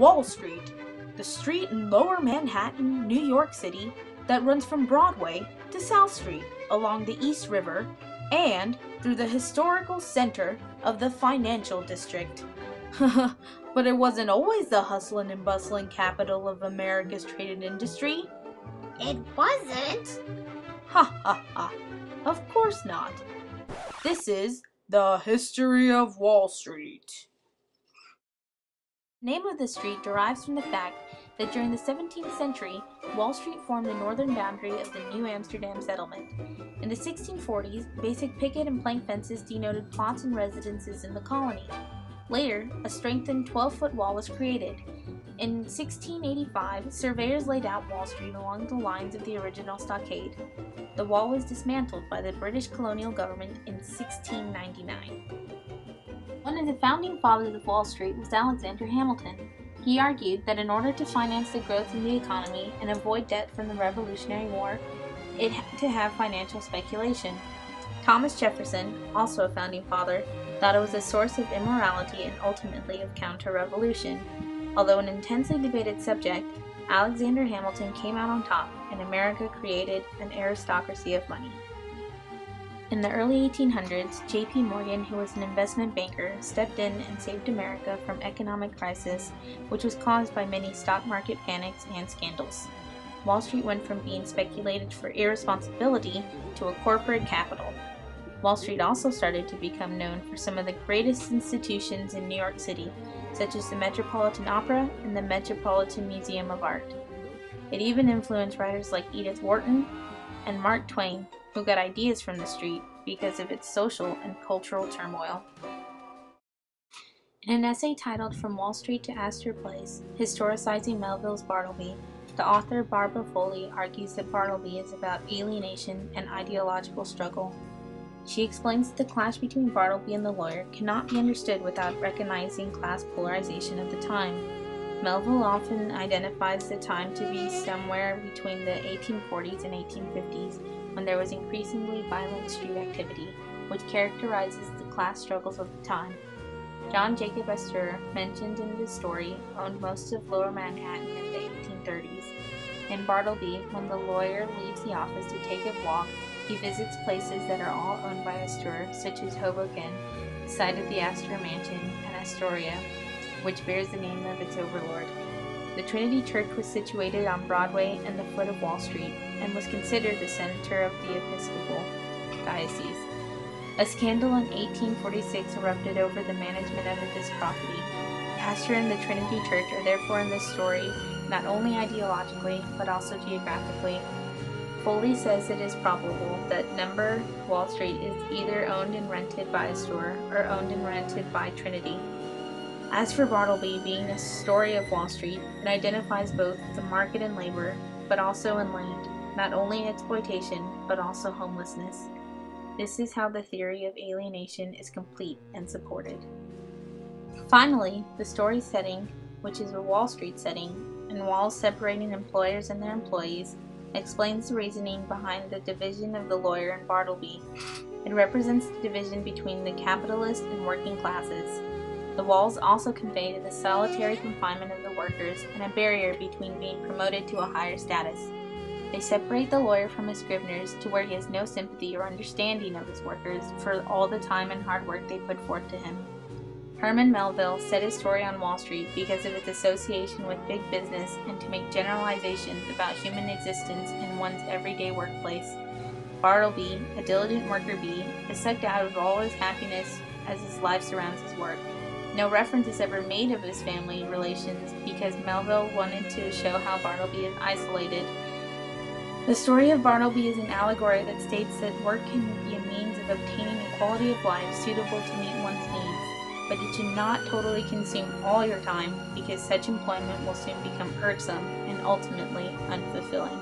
Wall Street, the street in Lower Manhattan, New York City that runs from Broadway to South Street along the East River and through the historical center of the financial district. But it wasn't always the hustling and bustling capital of America's trade and industry. It wasn't. Ha ha ha. Of course not. This is the history of Wall Street. The name of the street derives from the fact that during the 17th century, Wall Street formed the northern boundary of the New Amsterdam settlement. In the 1640s, basic picket and plank fences denoted plots and residences in the colony. Later, a strengthened 12-foot wall was created. In 1685, surveyors laid out Wall Street along the lines of the original stockade. The wall was dismantled by the British colonial government in 1699. One of the founding fathers of Wall Street was Alexander Hamilton. He argued that in order to finance the growth in the economy and avoid debt from the Revolutionary War, it had to have financial speculation. Thomas Jefferson, also a founding father, thought it was a source of immorality and ultimately of counter-revolution. Although an intensely debated subject, Alexander Hamilton came out on top, and America created an aristocracy of money. In the early 1800s, J.P. Morgan, who was an investment banker, stepped in and saved America from economic crisis, which was caused by many stock market panics and scandals. Wall Street went from being speculated for irresponsibility to a corporate capital. Wall Street also started to become known for some of the greatest institutions in New York City, such as the Metropolitan Opera and the Metropolitan Museum of Art. It even influenced writers like Edith Wharton and Mark Twain, who got ideas from the street because of its social and cultural turmoil. In an essay titled From Wall Street to Astor Place, historicizing Melville's Bartleby, the author Barbara Foley argues that Bartleby is about alienation and ideological struggle. She explains that the clash between Bartleby and the lawyer cannot be understood without recognizing class polarization of the time. Melville often identifies the time to be somewhere between the 1840s and 1850s, when there was increasingly violent street activity, which characterizes the class struggles of the time. John Jacob Astor, mentioned in this story, owned most of Lower Manhattan in the 1830s. In Bartleby, when the lawyer leaves the office to take a walk, he visits places that are all owned by Astor, such as Hoboken, the site of the Astor Mansion, and Astoria, which bears the name of its overlord. The Trinity Church was situated on Broadway and the foot of Wall Street, and was considered the center of the Episcopal diocese. A scandal in 1846 erupted over the management of this property. Astor and the Trinity Church are therefore in this story not only ideologically, but also geographically. Foley says it is probable that Number Wall Street is either owned and rented by Astor or owned and rented by Trinity. As for Bartleby being a story of Wall Street, it identifies both the market and labor, but also in land, not only exploitation, but also homelessness. This is how the theory of alienation is complete and supported. Finally, the story setting, which is a Wall Street setting, and walls separating employers and their employees, explains the reasoning behind the division of the lawyer in Bartleby. It represents the division between the capitalist and working classes. The walls also convey the solitary confinement of the workers and a barrier between being promoted to a higher status. They separate the lawyer from his scriveners to where he has no sympathy or understanding of his workers for all the time and hard work they put forth to him. Herman Melville set his story on Wall Street because of its association with big business and to make generalizations about human existence in one's everyday workplace. Bartleby, a diligent worker bee, is sucked out of all his happiness as his life surrounds his work. No reference is ever made of his family relations because Melville wanted to show how Bartleby is isolated. The story of Bartleby is an allegory that states that work can be a means of obtaining a quality of life suitable to meet one's needs, but it should not totally consume all your time because such employment will soon become irksome and ultimately unfulfilling.